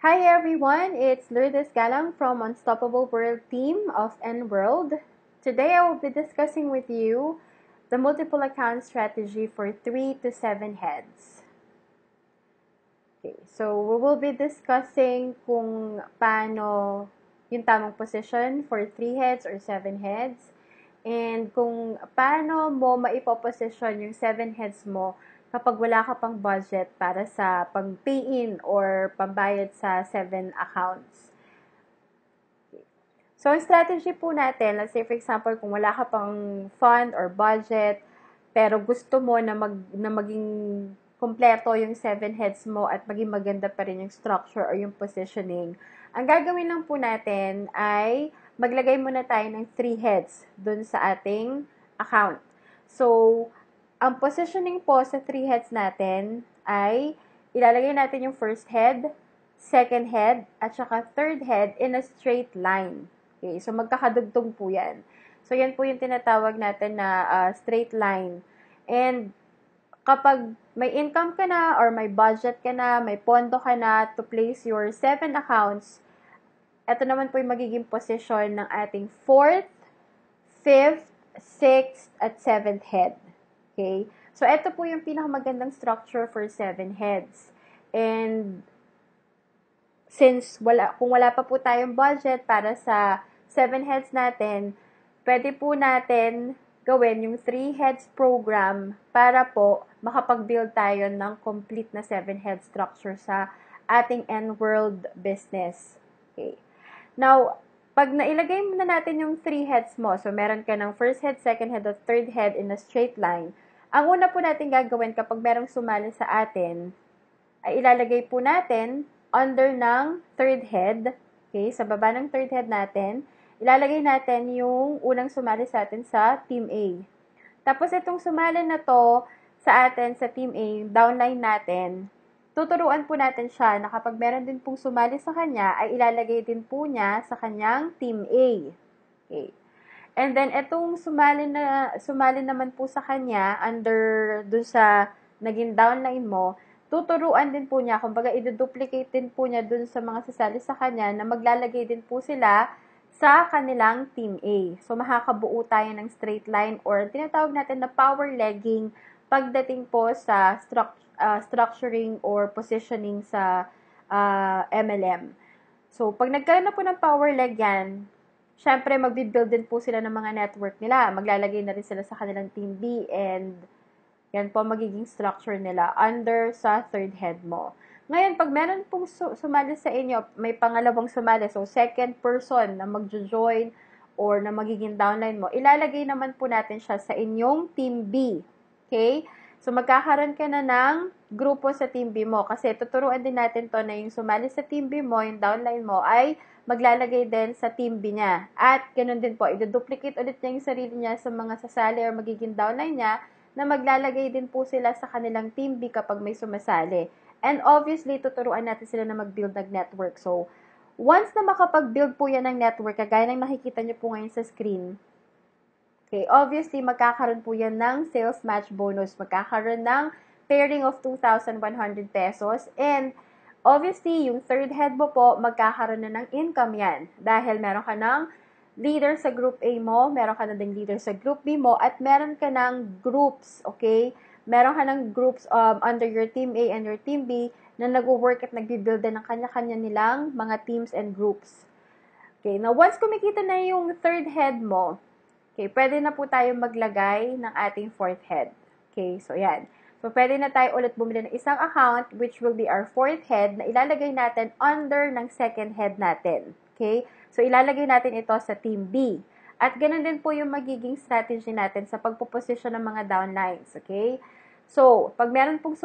Hi everyone, it's Lourdes Galang from Unstoppable World team of N-World. Today I will be discussing with you the multiple account strategy for 3 to 7 heads. Okay, so we will be discussing kung paano yung tamang position for 3 heads or 7 heads and kung paano mo maipoposition yung 7 heads mo kapag wala ka pang budget para sa pang-pay-in or pambayad sa 7 accounts. So, ang strategy po natin, let's say for example, kung wala ka pang fund or budget, pero gusto mo na maging kompleto yung 7 heads mo at maging maganda pa rin yung structure or yung positioning, ang gagawin lang po natin ay maglagay muna tayo ng 3 heads dun sa ating account. So, ang positioning po sa 3 heads natin ay ilalagay natin yung first head, second head, at saka third head in a straight line. Okay, so magkakadugtong po yan. So, yan po yung tinatawag natin na straight line. And kapag may income ka na or may budget ka na, may pondo ka na to place your 7 accounts, ito naman po yung magiging position ng ating 4th, 5th, 6th, at 7th head. Okay? So, ito po yung pinakamagandang structure for 7 heads. And, since kung wala pa po tayong budget para sa 7 heads natin, pwede po natin gawin yung 3 heads program para po makapag-build tayo ng complete na 7 head structure sa ating N-World business. Okay. Now, pag nailagay mo na natin yung 3 heads mo, so meron ka ng first head, second head, at third head in a straight line, ang una po natin gagawin kapag merong sumali sa atin, ay ilalagay po natin under ng third head, okay, sa baba ng third head natin, ilalagay natin yung unang sumali sa atin sa Team A. Tapos itong sumali na to sa atin sa Team A, downline natin, tuturuan po natin siya na kapag meron din pong sumali sa kanya, ay ilalagay din po niya sa kanyang Team A. Okay. And then, itong sumali naman po sa kanya, dun sa naging downline mo, tuturuan din po niya, kumbaga, i-duplicate din po niya dun sa mga sasali sa kanya na maglalagay din po sila sa kanilang Team A. So, makakabuo tayo ng straight line or tinatawag natin na power legging pagdating po sa structuring or positioning sa MLM. So, pag nagkaroon na po ng power leg yan, syempre, magbibuild din po sila ng mga network nila. Maglalagay na rin sila sa kanilang Team B and yan po magiging structure nila under sa third head mo. Ngayon, pag meron pong sumali sa inyo, may pangalawang sumali, so second person na magjo-join or na magiging downline mo, ilalagay naman po natin siya sa inyong Team B. Okay? So, magkakaroon ka na ng grupo sa Team B mo kasi tuturuan din natin to na yung sumali sa Team B mo, yung downline mo, ay maglalagay din sa Team B niya. At ganun din po, i-duplicate ulit niya yung sarili niya sa mga sasali or magiging downline niya na maglalagay din po sila sa kanilang Team B kapag may sumasali. And obviously, tuturuan natin sila na mag-build ng network. So, once na makapag-build po yan ng network, kagaya ng nakikita niyo po ngayon sa screen, okay, obviously, magkakaroon po yan ng sales match bonus. Magkakaroon ng pairing of 2,100 pesos. And obviously, yung third head mo po, magkakaroon na ng income yan. Dahil meron ka ng leader sa group A mo, meron ka na ding leader sa group B mo, at meron ka ng groups, okay? Meron ka ng groups under your Team A and your Team B na nag-work at nag-build din ng kanya-kanya nilang mga teams and groups. Okay, now once kumikita na yung third head mo, okay, pwede na po tayo maglagay ng ating fourth head. Okay, so yan. So, pwede na tayo ulit bumili ng isang account which will be our fourth head na ilalagay natin under ng second head natin. Okay? So, ilalagay natin ito sa Team B. At ganun din po yung magiging strategy natin sa pagpuposisyon ng mga downlines. Okay? So, pag meron pong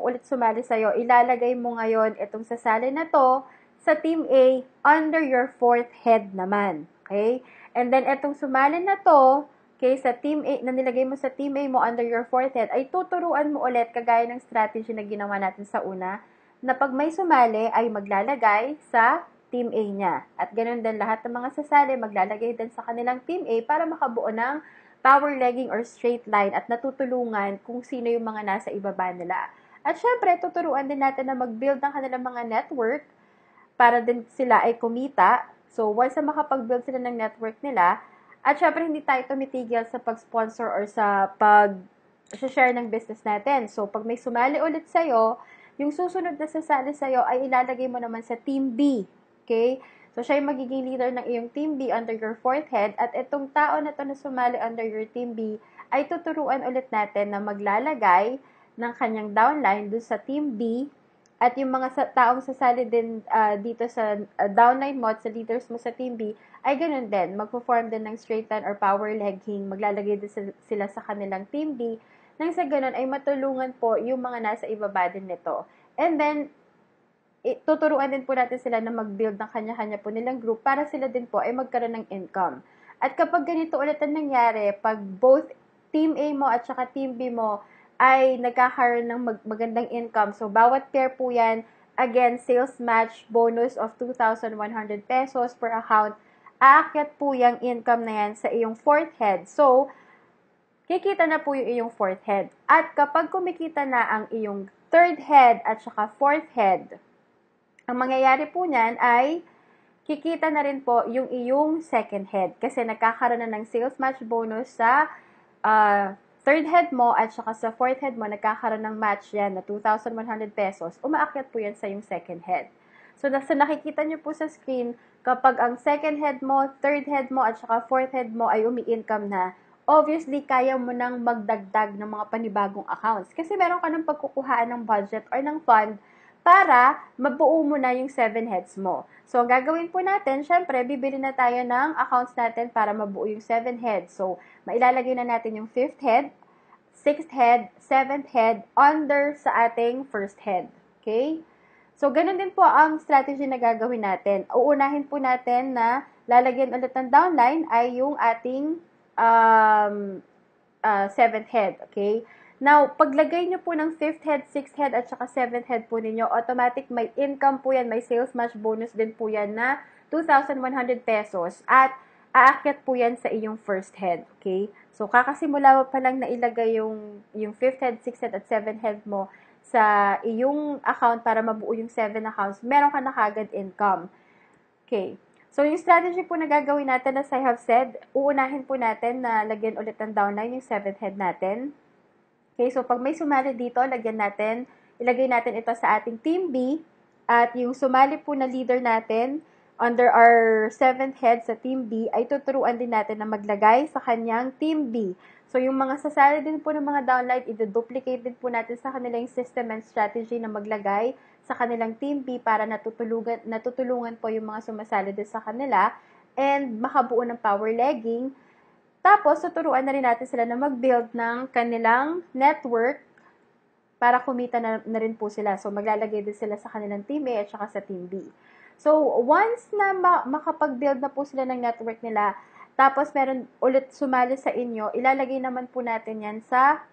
ulit sumali sa'yo, ilalagay mo ngayon itong sasali na to sa Team A under your fourth head naman. Okay? And then, itong sumali na to, okay, sa Team A, na nilagay mo sa Team A mo under your fourth head, ay tuturuan mo ulit kagaya ng strategy na ginawa natin sa una, na pag may sumali ay maglalagay sa Team A niya. At ganoon din lahat ng mga sasali, maglalagay din sa kanilang Team A para makabuo ng power legging or straight line at natutulungan kung sino yung mga nasa ibaba nila. At syempre, tuturuan din natin na mag-build ng kanilang mga network para din sila ay kumita. So, once na makapag-build sila ng network nila, at syempre, hindi tayo tumitigil sa pag-sponsor or sa pag-share ng business natin. So, pag may sumali ulit sa'yo, yung susunod na sasali sa'yo ay ilalagay mo naman sa Team B. Okay? So, siya yung magiging leader ng iyong Team B under your fourth head. At itong tao na to na sumali under your Team B ay tuturuan ulit natin na maglalagay ng kanyang downline dun sa Team B. At yung mga taong sasali din dito sa downline mo at sa leaders mo sa Team B, ay ganun din. Magpo-form din ng straight line or power legging. Maglalagay din sila sa kanilang Team B. Nang sa ganun ay matulungan po yung mga nasa ibaba din nito. And then, tuturuan din po natin sila na mag-build ng kanya-kanya po nilang group para sila din po ay magkaroon ng income. At kapag ganito ulit ang nangyari, pag both Team A mo at saka Team B mo ay nagkakaroon ng magandang income. So, bawat pair po yan, again, sales match bonus of 2,100 pesos per account. Aakyat po yung income na yan sa iyong fourth head. So, kikita na po yung iyong fourth head. At kapag kumikita na ang iyong third head at saka fourth head, ang mangyayari po niyan ay kikita na rin po yung iyong second head. Kasi nagkakaroon na ng sales match bonus sa third head mo at saka sa fourth head mo, nagkakaroon ng match yan na 2,100 pesos. Umaakyat po yan sa yung second head. So, nakikita nyo po sa screen, kapag ang second head mo, third head mo, at saka fourth head mo ay umi-income na, obviously, kaya mo nang magdagdag ng mga panibagong accounts. Kasi meron ka ng pagkukuhaan ng budget or ng fund para mabuo mo na yung 7 heads mo. So, ang gagawin po natin, syempre, bibili na tayo ng accounts natin para mabuo yung 7 heads. So, mailalagay na natin yung 5th head, 6th head, 7th head, under sa ating first head. Okay? So, ganun din po ang strategy na gagawin natin. Uunahin po natin na lalagyan ulit ng downline ay yung ating 7th head. Okay? Now, paglagay nyo po ng 5th head, 6th head, at saka 7th head po ninyo, automatic may income po yan, may sales match bonus din po yan na 2,100 pesos. At aakyat po yan sa iyong first head. Okay? So, kakasimula mo pa lang na ilagay yung 5th head, 6th head, at 7th head mo sa iyong account para mabuo yung 7 accounts, meron ka na kagad income. Okay. So, yung strategy po na gagawin natin, as I have said, uunahin po natin na lagyan ulit ng downline yung 7th head natin. Okay, so pag may sumali dito, ilagay natin ito sa ating Team B, at yung sumali po na leader natin, under our 7th head sa Team B, ay tuturuan din natin na maglagay sa kanyang Team B. So, yung mga sasali din po ng mga downline, i-duplicate din po natin sa kanilang system and strategy na maglagay sa kanilang Team B para natutulungan po yung mga sumasali din sa kanila and makabuo ng power legging. Tapos, tuturuan na rin natin sila na mag-build ng kanilang network para kumita na rin po sila. So, maglalagay din sila sa kanilang Team A at saka sa Team B. So, once na makapag-build na po sila ng network nila, tapos meron ulit sumali sa inyo, ilalagay naman po natin yan sa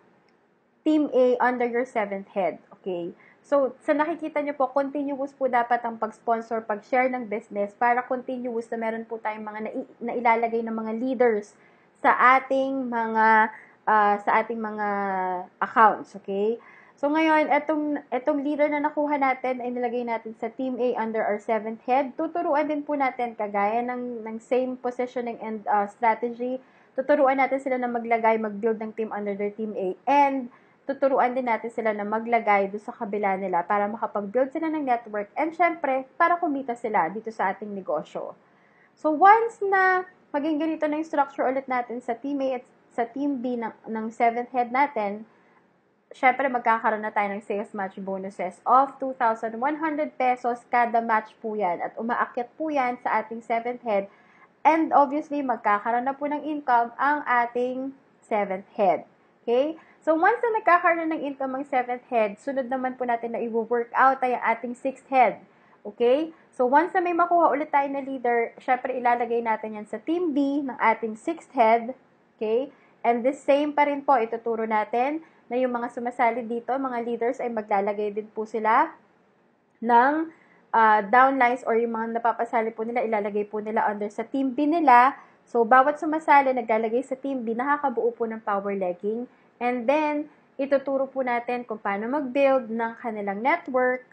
Team A under your 7th head. Okay? So, sa nakikita nyo po, continuous po dapat ang pag-sponsor, pag-share ng business para continuous na meron po tayong mga nailalagay ng mga leaders sa ating mga accounts, okay? So ngayon, etong leader na nakuha natin ay nilagay natin sa Team A under our 7th head. Tuturuan din po natin kagaya ng same positioning and strategy. Tuturuan natin sila na mag-build ng team under their Team A, and tuturuan din natin sila na maglagay doon sa kabila nila para makapag-build sila ng network and syempre para kumita sila dito sa ating negosyo. So once na maging ganito na yung structure ulit natin sa Team A at sa Team B ng 7th head natin, syempre magkakaroon na tayo ng sales match bonuses of 2,100 pesos kada match po yan. At umaakyat po yan sa ating 7th head. And obviously, magkakaroon na po ng income ang ating 7th head. Okay? So, once na nagkakaroon ng income ang 7th head, sunod naman po natin na i-work out ay ang ating 6th head. Okay? So, once na may makuha ulit tayo na leader, syempre ilalagay natin yan sa Team B ng ating 6th head. Okay? And the same pa rin po, ituturo natin na yung mga sumasali dito, mga leaders, ay maglalagay din po sila ng downlines or yung mga napapasali po nila, ilalagay po nila under sa Team B nila. So, bawat sumasali, naglalagay sa Team B, nakakabuo po ng power legging. And then, ituturo po natin kung paano mag-build ng kanilang network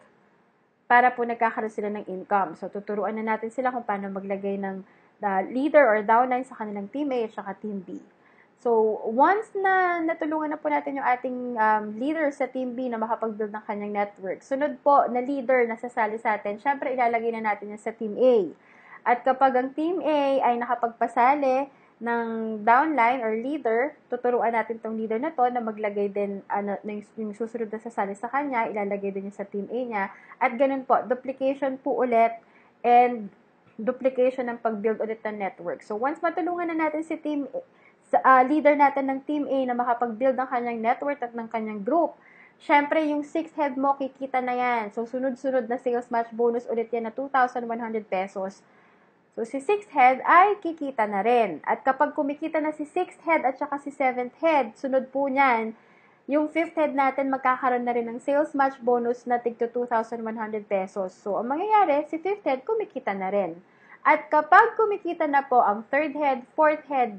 para po nagkakaroon sila ng income. So, tuturuan na natin sila kung paano maglagay ng leader or downline sa kanilang team A at saka team B. So, once na natulungan na po natin yung ating leader sa team B na makapag-build ng kanyang network, sunod po na leader na sasali sa atin, syempre ilalagay na natin yan sa team A. At kapag ang team A ay nakapagpasali ng downline or leader, tuturuan natin tong leader na to na maglagay din yung susunod na sasali sa kanya, ilalagay din yung sa team A niya. At ganun po, duplication po ulit and duplication ng pag-build ulit ng network. So, once matulungan na natin si team leader natin ng team A na makapag-build ng kanyang network at ng kanyang group, syempre, yung 6th head mo, kikita na yan. So, sunod-sunod na sales match bonus ulit yan na 2,100 pesos. So, si 6th head ay kikita na rin. At kapag kumikita na si 6th head at saka si 7th head, sunod po niyan, yung 5th head natin magkakaroon na rin ng sales match bonus na tig to 2,100 pesos. So, ang mangyayari, si 5th head kumikita na rin. At kapag kumikita na po ang 3rd head, 4th head,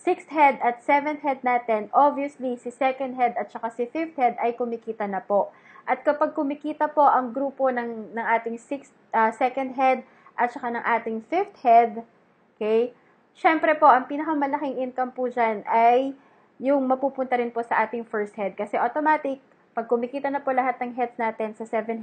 6th head at 7th head natin, obviously, si 2nd head at saka si 5th head ay kumikita na po. At kapag kumikita po ang grupo ng ating 2nd head at saka ng ating 5th head, okay, syempre po, ang pinakamalaking income po dyan ay yung mapupunta rin po sa ating 1st head. Kasi automatic, pag kumikita na po lahat ng heads natin sa 7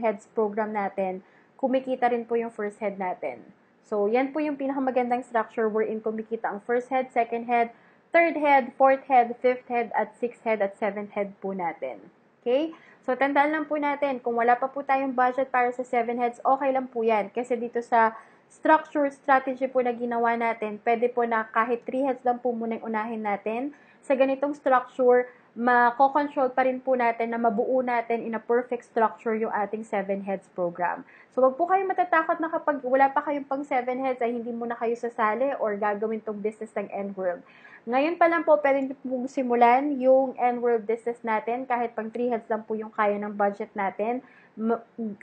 heads program natin, kumikita rin po yung 1st head natin. So, yan po yung pinakamagandang structure wherein kumikita ang 1st head, 2nd head, 3rd head, 4th head, 5th head, at 6th head, at 7th head po natin. Okay? So, tandaan lang po natin, kung wala pa po tayong budget para sa 7 heads, okay lang po yan. Kasi dito sa structure strategy po na ginawa natin, pwede po na kahit 3 heads lang po muna yung unahin natin. Sa ganitong structure, mako-control pa rin po natin na mabuo natin in a perfect structure yung ating 7 heads program. So, wag po kayong matatakot na kapag wala pa kayong pang 7 heads ay hindi muna kayo sasali or gagawin tong business ng N-World. Ngayon pa lang po, pwede nyo pong simulan yung N-World business natin kahit pang 3 heads lang po yung kaya ng budget natin.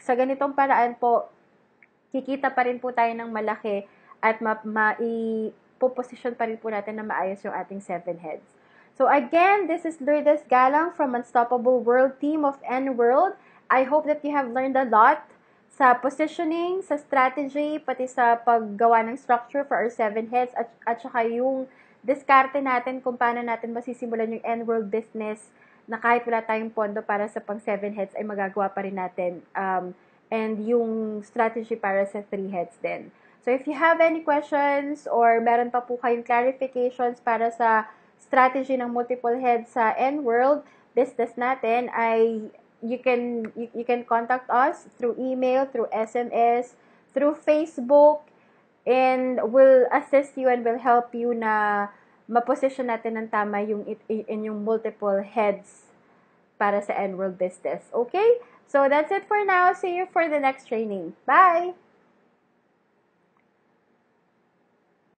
Sa ganitong paraan po, kikita pa rin po tayo ng malaki at mai-position pa rin po natin na maayos yung ating 7 heads. So again, this is Lourdes Galang from Unstoppable World team of N-World. I hope that you have learned a lot sa positioning, sa strategy, pati sa paggawa ng structure for our 7 heads at saka yung diskarte natin kung paano natin masisimulan yung N-World business na kahit wala tayong pondo para sa pang 7 heads ay magagawa pa rin natin. And yung strategy para sa 3 heads din. So if you have any questions or meron pa po kayong clarifications para sa strategy ng multiple heads sa N-World business natin, ay you can contact us through email, through SMS, through Facebook, and we'll assist you and will help you na ma-position natin ng tama yung multiple heads para sa N-World business. Okay? So that's it for now. See you for the next training. Bye!